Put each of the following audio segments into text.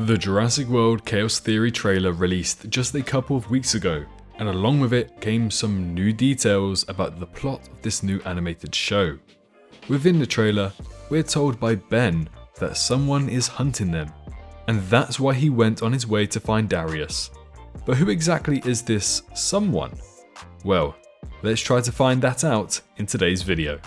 The Jurassic World Chaos Theory trailer released just a couple of weeks ago, and along with it came some new details about the plot of this new animated show. Within the trailer, we're told by Ben that someone is hunting them, and that's why he went on his way to find Darius. But who exactly is this someone? Well, let's try to find that out in today's video.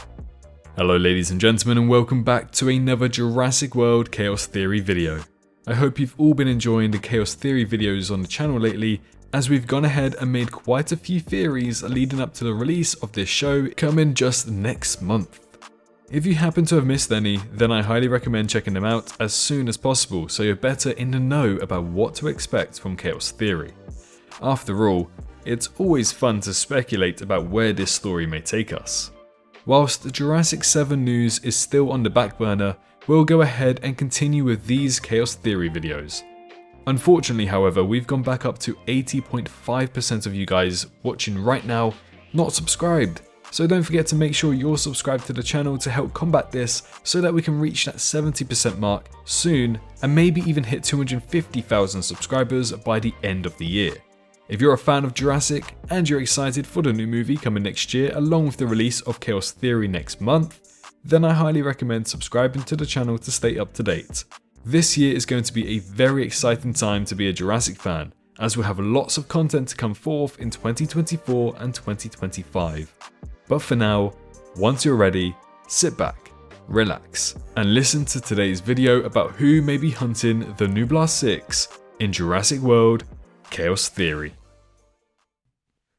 Hello ladies and gentlemen, and welcome back to another Jurassic World Chaos Theory video. I hope you've all been enjoying the Chaos Theory videos on the channel lately, as we've gone ahead and made quite a few theories leading up to the release of this show coming just next month. If you happen to have missed any, then I highly recommend checking them out as soon as possible so you're better in the know about what to expect from Chaos Theory. After all, it's always fun to speculate about where this story may take us. Whilst Jurassic 7 news is still on the back burner, we'll go ahead and continue with these Chaos Theory videos. Unfortunately, however, we've gone back up to 80.5% of you guys watching right now not subscribed. So don't forget to make sure you're subscribed to the channel to help combat this so that we can reach that 70% mark soon and maybe even hit 250,000 subscribers by the end of the year. If you're a fan of Jurassic and you're excited for the new movie coming next year along with the release of Chaos Theory next month, then I highly recommend subscribing to the channel to stay up to date. This year is going to be a very exciting time to be a Jurassic fan, as we'll have lots of content to come forth in 2024 and 2025. But for now, once you're ready, sit back, relax, and listen to today's video about who may be hunting the Nublar 6 in Jurassic World Chaos Theory.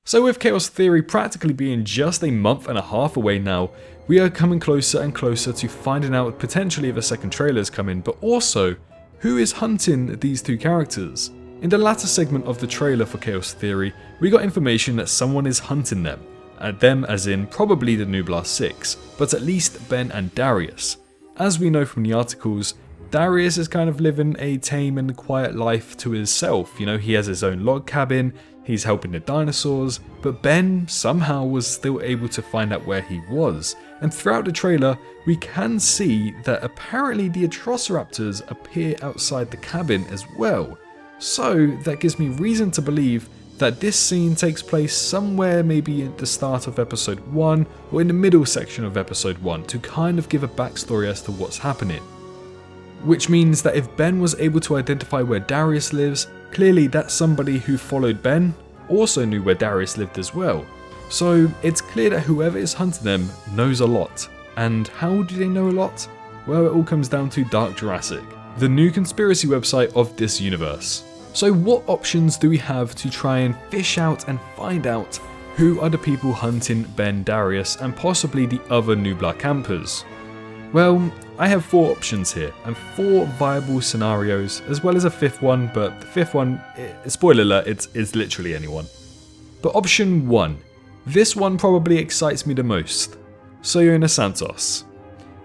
So with Chaos Theory practically being just a month and a half away now, we are coming closer and closer to finding out potentially if a second trailer is coming, but also who is hunting these two characters. In the latter segment of the trailer for Chaos Theory, we got information that someone is hunting them. Them as in probably the Nublar 6, but at least Ben and Darius. As we know from the articles, Darius is kind of living a tame and quiet life to himself. You know, he has his own log cabin, he's helping the dinosaurs, but Ben somehow was still able to find out where he was. And throughout the trailer, we can see that apparently the Atrociraptors appear outside the cabin as well. So that gives me reason to believe that this scene takes place somewhere maybe at the start of episode 1 or in the middle section of episode 1 to kind of give a backstory as to what's happening. Which means that if Ben was able to identify where Darius lives, clearly that somebody who followed Ben also knew where Darius lived as well. So it's clear that whoever is hunting them knows a lot. And how do they know a lot? Well, it all comes down to Dark Jurassic, the new conspiracy website of this universe. So what options do we have to try and fish out and find out who are the people hunting Ben, Darius, and possibly the other Nublar campers? Well, I have 4 options here, and 4 viable scenarios, as well as a 5th one, but the 5th one, spoiler alert, it's literally anyone. But option 1, this one probably excites me the most. Soyona Santos.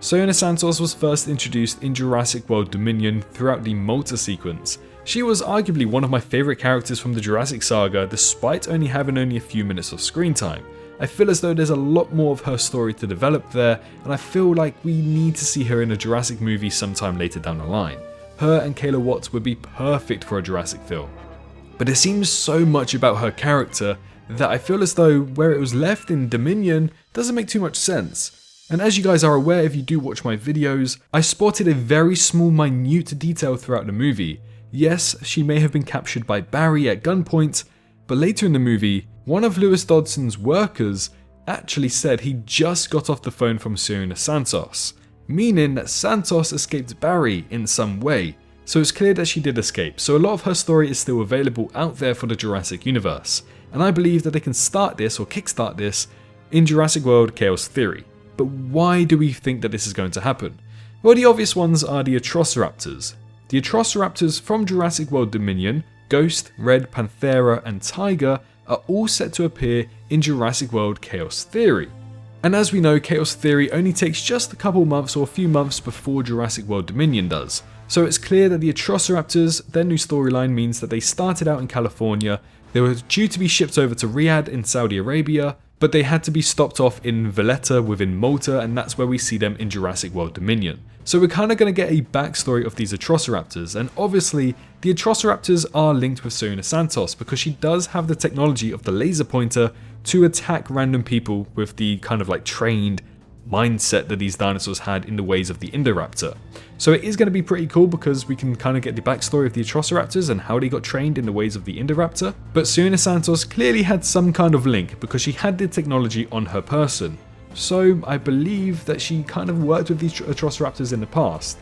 Soyona Santos was first introduced in Jurassic World Dominion throughout the Malta sequence. She was arguably one of my favourite characters from the Jurassic saga despite only having a few minutes of screen time. I feel as though there's a lot more of her story to develop there, and I feel like we need to see her in a Jurassic movie sometime later down the line. Her and Kayla Watts would be perfect for a Jurassic film. But there seems so much about her character that I feel as though where it was left in Dominion doesn't make too much sense. And as you guys are aware if you do watch my videos, I spotted a very small minute detail throughout the movie. Yes, she may have been captured by Barry at gunpoint, but later in the movie, one of Lewis Dodson's workers actually said he just got off the phone from Soyona Santos, meaning that Santos escaped Barry in some way. So it's clear that she did escape, so a lot of her story is still available out there for the Jurassic universe, and I believe that they can start this or kickstart this in Jurassic World Chaos Theory. But why do we think that this is going to happen? Well, the obvious ones are the Atrociraptors. The Atrociraptors from Jurassic World Dominion, Ghost, Red, Panthera, and Tiger are all set to appear in Jurassic World Chaos Theory. And as we know, Chaos Theory only takes just a couple months or a few months before Jurassic World Dominion does. So it's clear that the Atrociraptors, their new storyline means that they started out in California, they were due to be shipped over to Riyadh in Saudi Arabia, but they had to be stopped off in Valletta within Malta, and that's where we see them in Jurassic World Dominion. So we're kind of going to get a backstory of these Atrociraptors, and obviously the Atrociraptors are linked with Sona Santos because she does have the technology of the laser pointer to attack random people with the kind of like trained mindset that these dinosaurs had in the ways of the Indoraptor. So it is going to be pretty cool because we can kind of get the backstory of the Atrociraptors and how they got trained in the ways of the Indoraptor. But Sona Santos clearly had some kind of link because she had the technology on her person. So I believe that she kind of worked with these Atrociraptors in the past.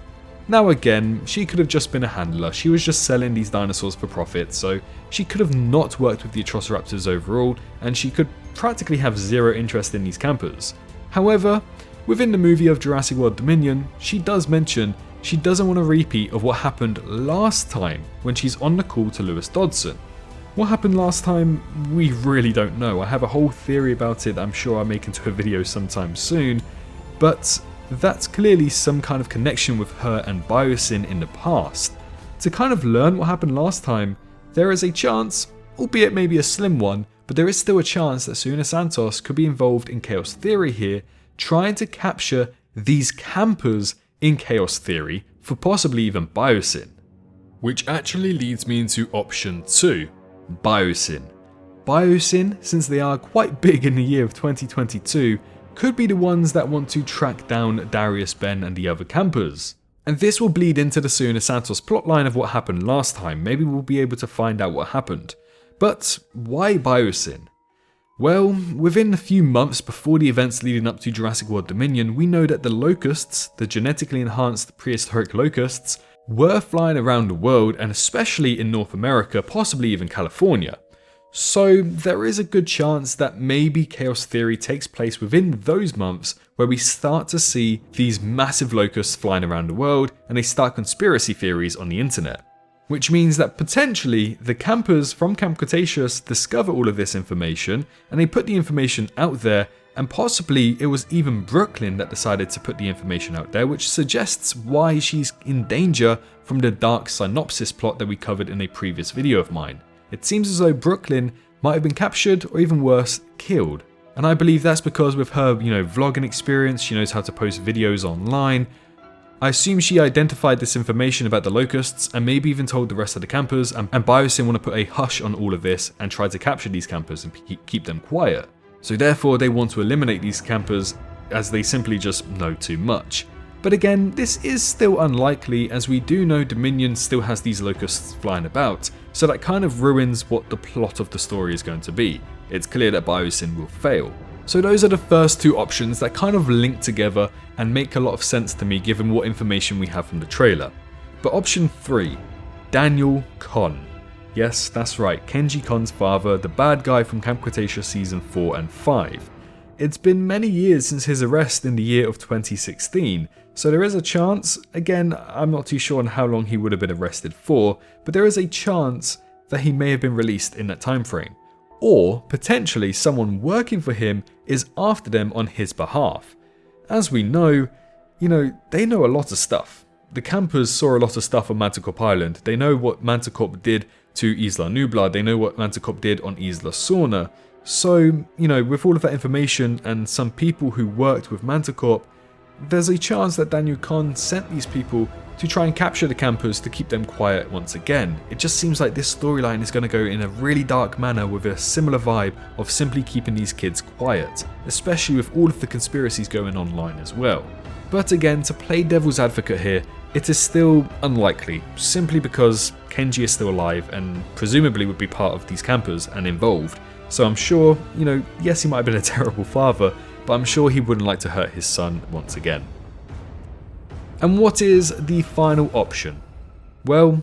Now again, she could have just been a handler. She was just selling these dinosaurs for profit, so she could have not worked with the Atrociraptors overall, and she could practically have zero interest in these campers. However, within the movie of Jurassic World Dominion, she does mention she doesn't want a repeat of what happened last time when she's on the call to Lewis Dodson. What happened last time, we really don't know. I have a whole theory about it that I'm sure I'll make into a video sometime soon, but that's clearly some kind of connection with her and Biosyn in the past. To kind of learn what happened last time, there is a chance, albeit maybe a slim one, but there is still a chance that Sona Santos could be involved in Chaos Theory here, trying to capture these campers in Chaos Theory for possibly even Biosyn. Which actually leads me into option 2, Biosyn. Biosyn, since they are quite big in the year of 2022, could be the ones that want to track down Darius, Ben and the other campers. And this will bleed into the Sona Santos plotline of what happened last time. Maybe we'll be able to find out what happened. But why Biosyn? Well, within a few months before the events leading up to Jurassic World Dominion, we know that the locusts, the genetically enhanced prehistoric locusts, were flying around the world, and especially in North America, possibly even California. So there is a good chance that maybe Chaos Theory takes place within those months where we start to see these massive locusts flying around the world and they start conspiracy theories on the internet. Which means that potentially the campers from Camp Cretaceous discover all of this information and they put the information out there, and possibly it was even Brooklyn that decided to put the information out there, which suggests why she's in danger from the dark synopsis plot that we covered in a previous video of mine. It seems as though Brooklyn might have been captured or even worse, killed. And I believe that's because with her, vlogging experience, she knows how to post videos online. I assume she identified this information about the locusts and maybe even told the rest of the campers, and Biosyn want to put a hush on all of this and try to capture these campers and keep them quiet. So therefore they want to eliminate these campers as they simply just know too much. But again, this is still unlikely, as we do know Dominion still has these locusts flying about, so that kind of ruins what the plot of the story is going to be. It's clear that Biosyn will fail. So those are the first two options that kind of link together and make a lot of sense to me given what information we have from the trailer. But option 3, Daniel Conn. Yes, that's right, Kenji Conn's father, the bad guy from Camp Cretaceous Season 4 and 5. It's been many years since his arrest in the year of 2016, so there is a chance, again, I'm not too sure on how long he would have been arrested for, but there is a chance that he may have been released in that time frame. Or potentially someone working for him is after them on his behalf. As we know, they know a lot of stuff. The campers saw a lot of stuff on Manticorp Island. They know what Manticorp did to Isla Nublar. They know what Manticorp did on Isla Sorna. So, with all of that information and some people who worked with Manticorp, there's a chance that Daniel Conn sent these people to try and capture the campers to keep them quiet once again. It just seems like this storyline is going to go in a really dark manner with a similar vibe of simply keeping these kids quiet, especially with all of the conspiracies going online as well. But again, to play devil's advocate here, it is still unlikely, simply because Kenji is still alive and presumably would be part of these campers and involved. So I'm sure, yes, he might have been a terrible father, but I'm sure he wouldn't like to hurt his son once again. And what is the final option? Well,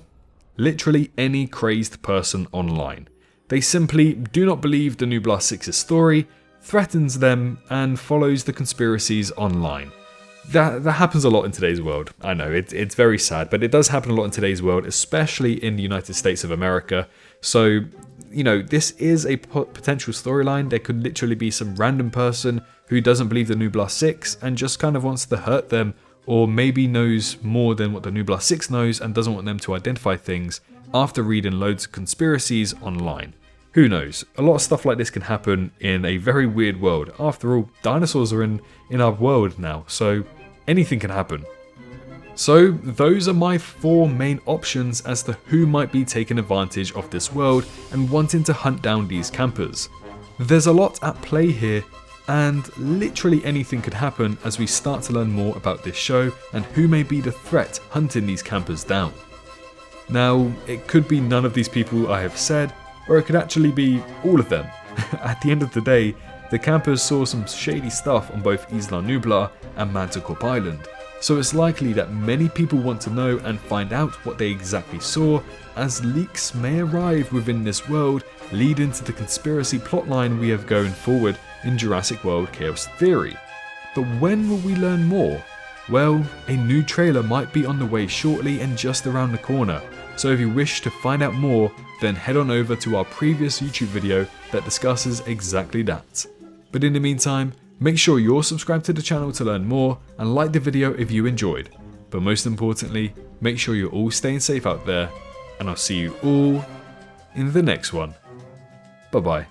literally any crazed person online. They simply do not believe the Nublar 6's story, threatens them, and follows the conspiracies online. That happens a lot in today's world. I know, it's very sad, but it does happen a lot in today's world, especially in the United States of America. So, this is a potential storyline. There could literally be some random person who doesn't believe the Nublar 6 and just kind of wants to hurt them, or maybe knows more than what the Nublar 6 knows and doesn't want them to identify things after reading loads of conspiracies online. Who knows? A lot of stuff like this can happen in a very weird world. After all, dinosaurs are in our world now, so anything can happen. So those are my 4 main options as to who might be taking advantage of this world and wanting to hunt down these campers. There's a lot at play here, and literally anything could happen as we start to learn more about this show and who may be the threat hunting these campers down. Now, it could be none of these people I have said, or it could actually be all of them. At the end of the day, the campers saw some shady stuff on both Isla Nublar and Manticorp Island, so it's likely that many people want to know and find out what they exactly saw, as leaks may arrive within this world, leading to the conspiracy plotline we have going forward in Jurassic World Chaos Theory. But when will we learn more? Well, a new trailer might be on the way shortly and just around the corner, so if you wish to find out more, then head on over to our previous YouTube video that discusses exactly that. But in the meantime, make sure you're subscribed to the channel to learn more and like the video if you enjoyed. But most importantly, make sure you're all staying safe out there, and I'll see you all in the next one. Bye bye.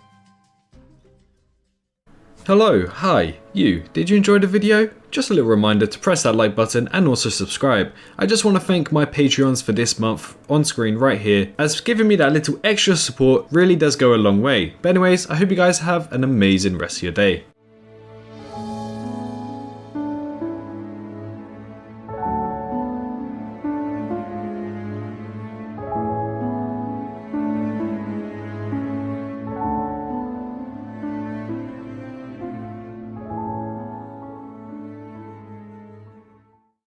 Hello, hi, you. Did you enjoy the video? Just a little reminder to press that like button and also subscribe. I just want to thank my Patreons for this month on screen right here, as giving me that little extra support really does go a long way. But anyways, I hope you guys have an amazing rest of your day.